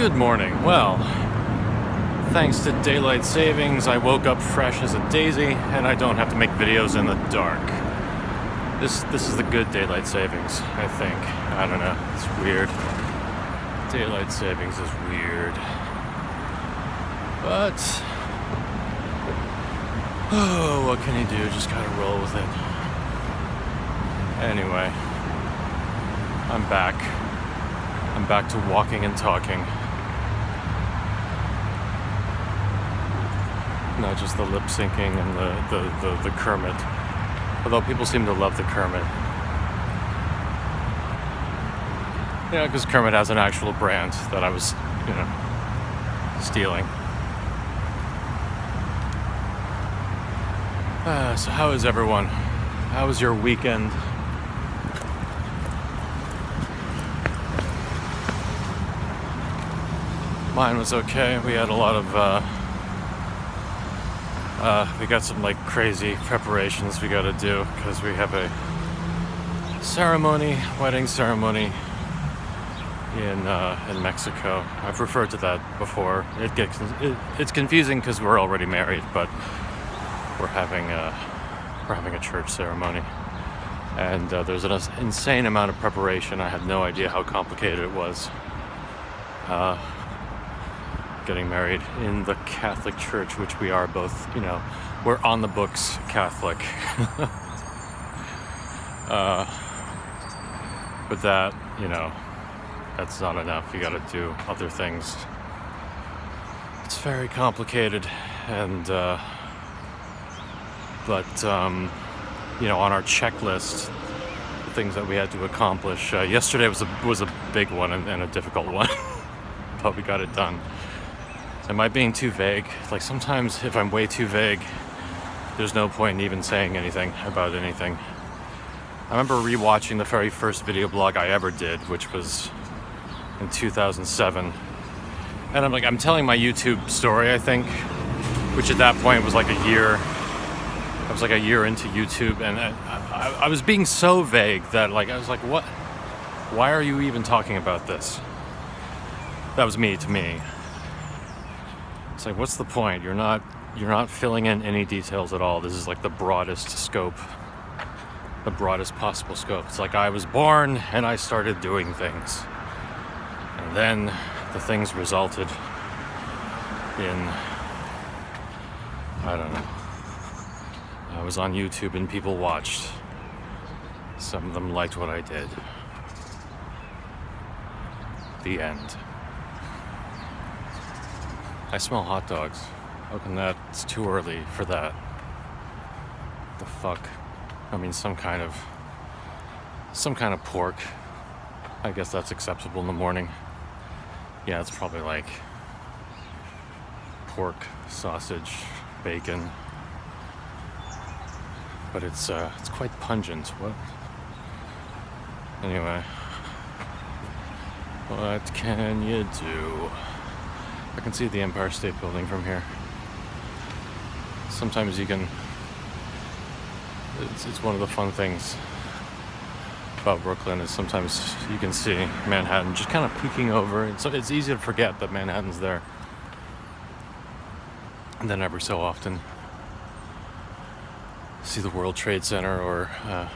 Good morning. Well, thanks to daylight savings, I woke up fresh as a daisy, and I don't have to make videos in the dark. This is the good daylight savings, I think. I don't know. It's weird. Daylight savings is weird. But what can you do? Just gotta roll with it. Anyway, I'm back. I'm back to walking and talking. Not just the lip syncing and the Kermit. Although people seem to love the Kermit. Yeah, because Kermit has an actual brand that I was, stealing. So how is everyone? How was your weekend? Mine was okay. We had a lot of, we got some crazy preparations we gotta do because we have a wedding ceremony in Mexico. I've referred to that before. It's confusing because we're already married, but we're having a church ceremony, and there's an insane amount of preparation. I had no idea how complicated it was. Getting married in the Catholic Church, which we are both, we're on the books Catholic. But that, that's not enough. You gotta do other things. It's very complicated, and but on our checklist, the things that we had to accomplish, yesterday was a big one and a difficult one, but we got it done. Am I being too vague? Sometimes if I'm way too vague, there's no point in even saying anything about anything. I remember rewatching the very first video blog I ever did, which was in 2007. And I'm telling my YouTube story, I think, which at that point was a year. I was a year into YouTube, and I was being so vague that I was like, what? Why are you even talking about this? That was to me. It's what's the point? You're not filling in any details at all. This is the broadest scope, the broadest possible scope. It's I was born and I started doing things, and then the things resulted in, I don't know. I was on YouTube and people watched. Some of them liked what I did. The end. I smell hot dogs. How can that? It's too early for that. The fuck? I mean, some kind of pork. I guess that's acceptable in the morning. Yeah, it's probably pork, sausage, bacon. But it's quite pungent. What? Anyway, what can you do? I can see the Empire State Building from here. Sometimes you can. It's one of the fun things about Brooklyn is sometimes you can see Manhattan just kind of peeking over, and so it's easy to forget that Manhattan's there. And then every so often, see the World Trade Center or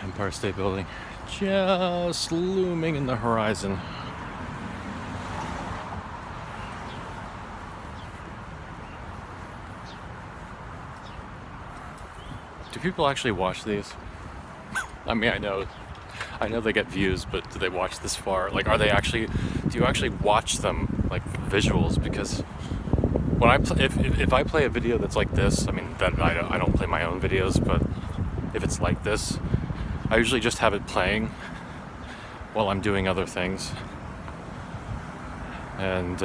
Empire State Building just looming in the horizon. Do people actually watch these? I mean, I know they get views, but do they watch this far? Do you actually watch them, visuals? Because when if I play a video that's like this, I mean, that I don't play my own videos, but if it's like this, I usually just have it playing while I'm doing other things. And,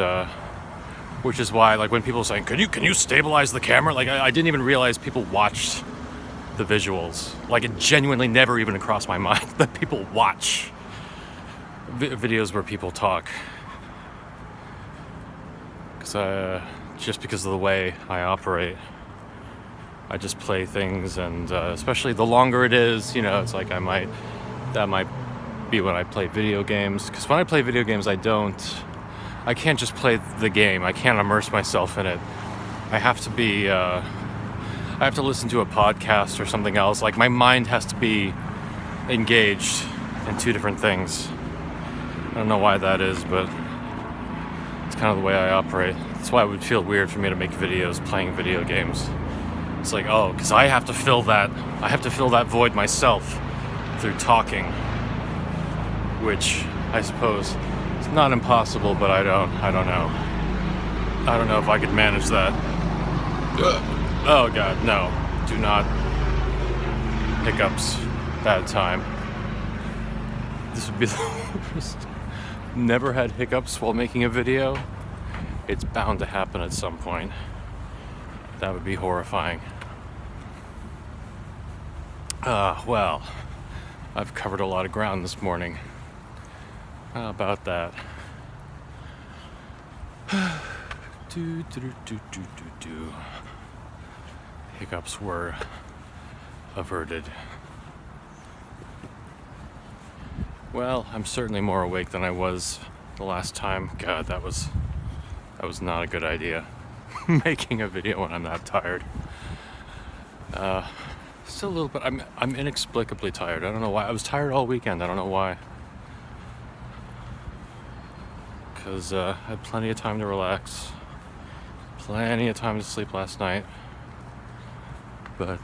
which is why, when people are saying, can you stabilize the camera? I didn't even realize people watched the visuals. It genuinely never even crossed my mind that people watch videos where people talk. Just because of the way I operate, I just play things, and especially the longer it is, it's that might be when I play video games. Because when I play video games, I don't I can't just play the game. I can't immerse myself in it. I have to be, I have to listen to a podcast or something else. Like, my mind has to be engaged in two different things. I don't know why that is, but it's kind of the way I operate. That's why it would feel weird for me to make videos playing video games. It's like, oh, because I have to fill that void myself through talking, which I suppose is not impossible, but I don't know. I don't know if I could manage that. Oh God, no. Do not. Hiccups. Bad time. This would be the first. Never had hiccups while making a video. It's bound to happen at some point. That would be horrifying. Well, I've covered a lot of ground this morning. How about that? Hiccups were averted. Well, I'm certainly more awake than I was the last time. God, that was not a good idea. Making a video when I'm that tired. Still a little bit. I'm inexplicably tired. I don't know why. I was tired all weekend. I don't know why. Because I had plenty of time to relax. Plenty of time to sleep last night. But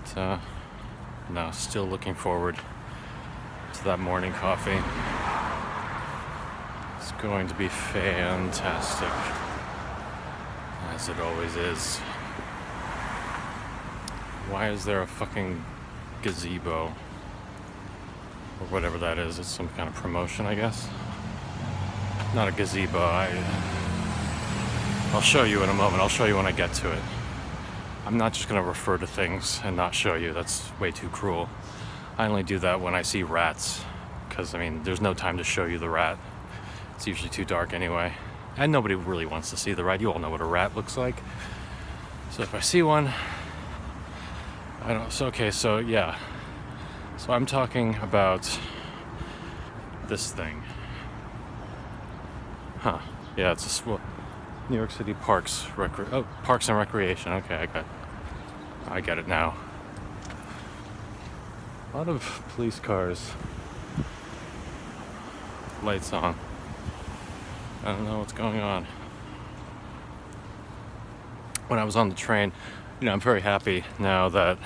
no, still looking forward to that morning coffee. It's going to be fantastic, as it always is. Why is there a fucking gazebo? Or whatever that is. It's some kind of promotion, I guess. Not a gazebo. I'll show you in a moment. I'll show you when I get to it. I'm not just going to refer to things and not show you. That's way too cruel. I only do that when I see rats. Because, I mean, there's no time to show you the rat. It's usually too dark anyway. And nobody really wants to see the rat. You all know what a rat looks like. So if I see one... I don't... So, okay, so, yeah. So I'm talking about this thing. Huh. Yeah, it's a... New York City Parks and Recreation. Okay, I get it now. A lot of police cars. Lights on. I don't know what's going on. When I was on the train, I'm very happy now that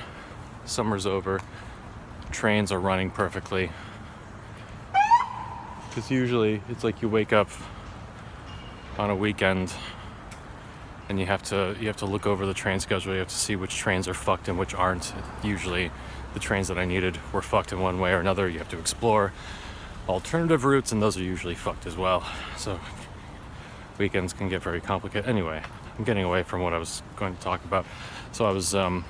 summer's over. Trains are running perfectly. Because usually it's like you wake up on a weekend and you have to look over the train schedule. You have to see which trains are fucked and which aren't. Usually the trains that I needed were fucked in one way or another. You have to explore alternative routes, and those are usually fucked as well. So weekends can get very complicated. Anyway, I'm getting away from what I was going to talk about. So I was on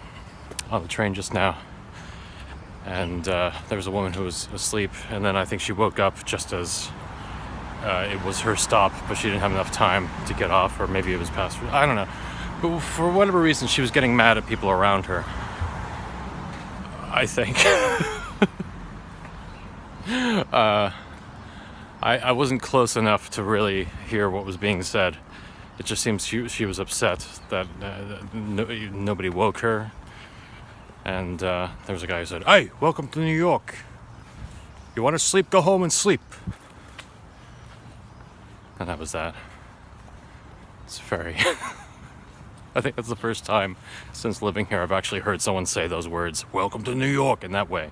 the train just now, and there was a woman who was asleep, and then I think she woke up just as it was her stop, but she didn't have enough time to get off, or maybe it was past her. I don't know. But for whatever reason, she was getting mad at people around her, I think. I wasn't close enough to really hear what was being said. It just seems she was upset that nobody woke her. And there was a guy who said, "Hey, welcome to New York. You want to sleep? Go home and sleep." And that was that. It's very... I think that's the first time since living here I've actually heard someone say those words, "Welcome to New York," in that way.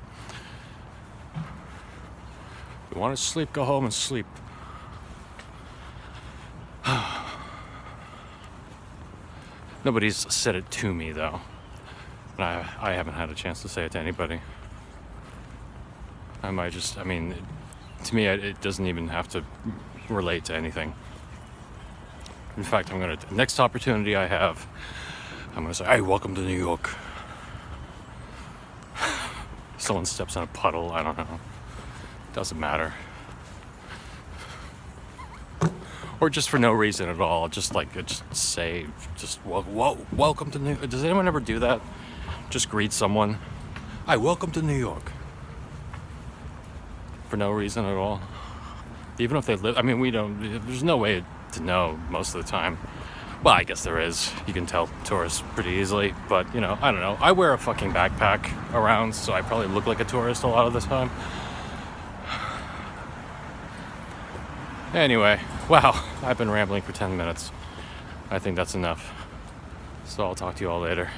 You want to sleep? Go home and sleep. Nobody's said it to me, though. And I haven't had a chance to say it to anybody. To me, it doesn't even have to relate to anything. In fact, next opportunity I have, I'm gonna say, "Hey, welcome to New York." Someone steps in a puddle, I don't know. Doesn't matter. Or just for no reason at all, just say, welcome to New York. Does anyone ever do that? Just greet someone. "Hi, welcome to New York." For no reason at all. Even if they live, there's no way to know most of the time. Well, I guess there is. You can tell tourists pretty easily, but I don't know. I wear a fucking backpack around, so I probably look like a tourist a lot of the time. Anyway, wow, I've been rambling for 10 minutes. I think that's enough. So I'll talk to you all later.